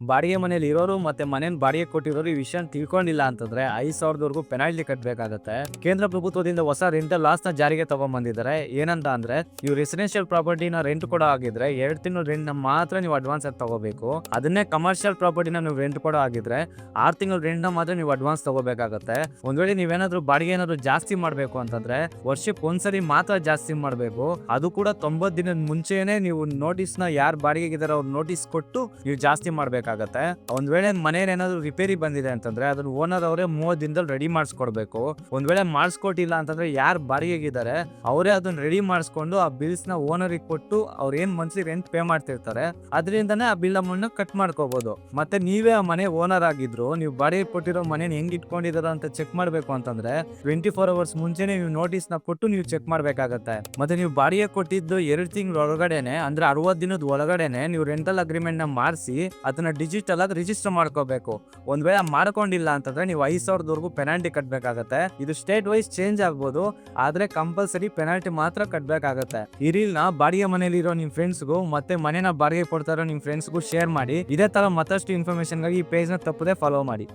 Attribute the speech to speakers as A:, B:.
A: ಬಾಡಿಗೆ ಮನೇಲಿ ಇರೋರು ಮತ್ತೆ ಮನೇನ್ ಬಾಡಿಗೆ ಕೊಟ್ಟಿರೋರು ಈ ವಿಷಯ ತಿಳ್ಕೊಂಡಿಲ್ಲ ಅಂತಂದ್ರೆ 5,000 ಪೆನಾಲ್ಟಿ ಕಟ್ಟಬೇಕಾಗತ್ತೆ. ಕೇಂದ್ರ ಪ್ರಭುತ್ವದಿಂದ ಹೊಸ ರೆಂಟಲ್ ಲಾಸ್ ನ ಜಾರಿಗೆ ತಗೊಂಡ್ಬಂದಿದ್ದಾರೆ. ಏನಂತ ಅಂದ್ರೆ ನೀವು ರೆಸಿಡೆನ್ಷಿಯಲ್ ಪ್ರಾಪರ್ಟಿನ ರೆಂಟ್ ಕೊಡೋ ಆಗಿದ್ರೆ 2 ತಿಂಗಳು ರೆಂಟ್ ನ ಮಾತ್ರ ನೀವು ಅಡ್ವಾನ್ಸ್ ಆಗಿ ತಗೋಬೇಕು. ಅದನ್ನೇ ಕಮರ್ಷಿಯಲ್ ಪ್ರಾಪರ್ಟಿನ ನೀವು ರೆಂಟ್ ಕೊಡೋ ಆಗಿದ್ರೆ 6 ತಿಂಗಳು ರೆಂಟ್ ನ ಮಾತ್ರ ನೀವು ಅಡ್ವಾನ್ಸ್ ತಗೋಬೇಕಾಗತ್ತೆ. ಒಂದ್ ವೇಳೆ ನೀವೇನಾದ್ರೂ ಬಾಡಿಗೆ ಏನಾದ್ರು ಜಾಸ್ತಿ ಮಾಡ್ಬೇಕು ಅಂತಂದ್ರೆ ವರ್ಷಕ್ಕೆ ಒಂದ್ಸರಿ ಮಾತ್ರ ಜಾಸ್ತಿ ಮಾಡ್ಬೇಕು. ಅದು ಕೂಡ 90 ದಿನದ ಮುಂಚೆನೆ ನೀವು ನೋಟಿಸ್ ನ ಯಾರು ಬಾಡಿಗೆಗಿದಾರೆ ಅವ್ರು ನೋಟಿಸ್ ಕೊಟ್ಟು ನೀವು ಜಾಸ್ತಿ ಮಾಡ್ಬೇಕಾಗತ್ತೆ. ಒಂದ್ ವೇಳೆ ಮನೇಲಿ ಏನಾದ್ರು ರಿಪೇರಿ ಬಂದಿದೆ ಅಂತಂದ್ರೆ ಅದನ್ನ ಓನರ್ ಅವರೇ 30 ದಿನದಲ್ಲಿ ರೆಡಿ ಮಾಡಿಸ್ಕೊಡ್ಬೇಕು. ಒಂದ್ ವೇಳೆ ಮಾಡಿಸ್ಕೊಟ್ಟಿಲ್ಲ ಅಂತಂದ್ರೆ ಯಾರು ಬಾಡಿಗೆಗಿದ್ದಾರೆ ಅವರೇ ಅದನ್ನ ರೆಡಿ ಮಾಡಿಸ್ಕೊಂಡು ಆ ಬಿಲ್ಸ್ ನ ಓನರ್ ಕೊಟ್ಟು ಅವ್ರ ಏನ್ ಮಂತ್ಲಿ ರೆಂಟ್ ಪೇ ಮಾಡ್ತಿರ್ತಾರೆ ಅದರಿಂದನೇ ಆ ಬಿಲ್ ಅಮೌಂಟ್ ಕಟ್ ಮಾಡ್ಕೋಬಹುದು. ಮತ್ತೆ ನೀವೇ ಆ ಮನೆ ಓನರ್ ಆಗಿದ್ರು ನೀವು ಬಾಡಿಗೆ ಕೊಟ್ಟಿರೋ ಮನೇನ ಹೆಂಗ್ ಇಟ್ಕೊಂಡಿದಾರ ಅಂತ ಚೆಕ್ ಮಾಡ್ಬೇಕು ಅಂತಂದ್ರೆ 24 hours ಮುಂಚೆನೆ ನೀವು ನೋಟಿಸ್ ನ ಕೊಟ್ಟು ನೀವು ಚೆಕ್ ಮಾಡ್ಬೇಕಾಗತ್ತೆ. ಮತ್ತೆ ನೀವು ಬಾಡಿಗೆ ಕೊಟ್ಟಿದ್ದು 2 ತಿಂಗಳ ಒಳಗಡೆನೆ ಅಂದ್ರೆ 60 ದಿನದ ಒಳಗಡೆನೆ ನೀವು ರೆಂಟಲ್ ಅಗ್ರಿಮೆಂಟ್ ನ ಮಾಡಿಸಿ ಅದನ್ನ ಡಿಜಿಟಲ್ ಆಗಿ ರಿಜಿಸ್ಟರ್ ಮಾಡ್ಕೋಬೇಕು. ಒಂದ್ ವೇಳೆ ಮಾಡ್ಕೊಂಡಿಲ್ಲ ಅಂತಂದ್ರೆ ನೀವು 5,000 ಪೆನಾಲ್ಟಿ ಕಟ್ಬೇಕಾಗತ್ತೆ. ಇದು ಸ್ಟೇಟ್ ವೈಸ್ ಚೇಂಜ್ ಆಗ್ಬೋದು, ಆದ್ರೆ ಕಂಪಲ್ಸರಿ ಪೆನಾಲ್ಟಿ ಮಾತ್ರ ಕಟ್ಬೇಕಾಗತ್ತೆ. ಈ ರೀಲ್ ನ ಬಾಡಿಗೆ ಮನೇಲಿ ಇರೋ ನಿಮ್ ಫ್ರೆಂಡ್ಸ್ಗೂ ಮತ್ತೆ ಮನೆನ ಬಾಡಿಗೆ ಕೊಡ್ತಾರೋ ನಿಮ್ ಫ್ರೆಂಡ್ಸ್ಗೂ ಶೇರ್ ಮಾಡಿ. ಇದೇ ತರ ಮತ್ತಷ್ಟು ಇನ್ಫಾರ್ಮೇಶನ್ ಗಾಗಿ ಈ ಪೇಜ್ ನ ತಪ್ಪದೆ ಫಾಲೋ ಮಾಡಿ.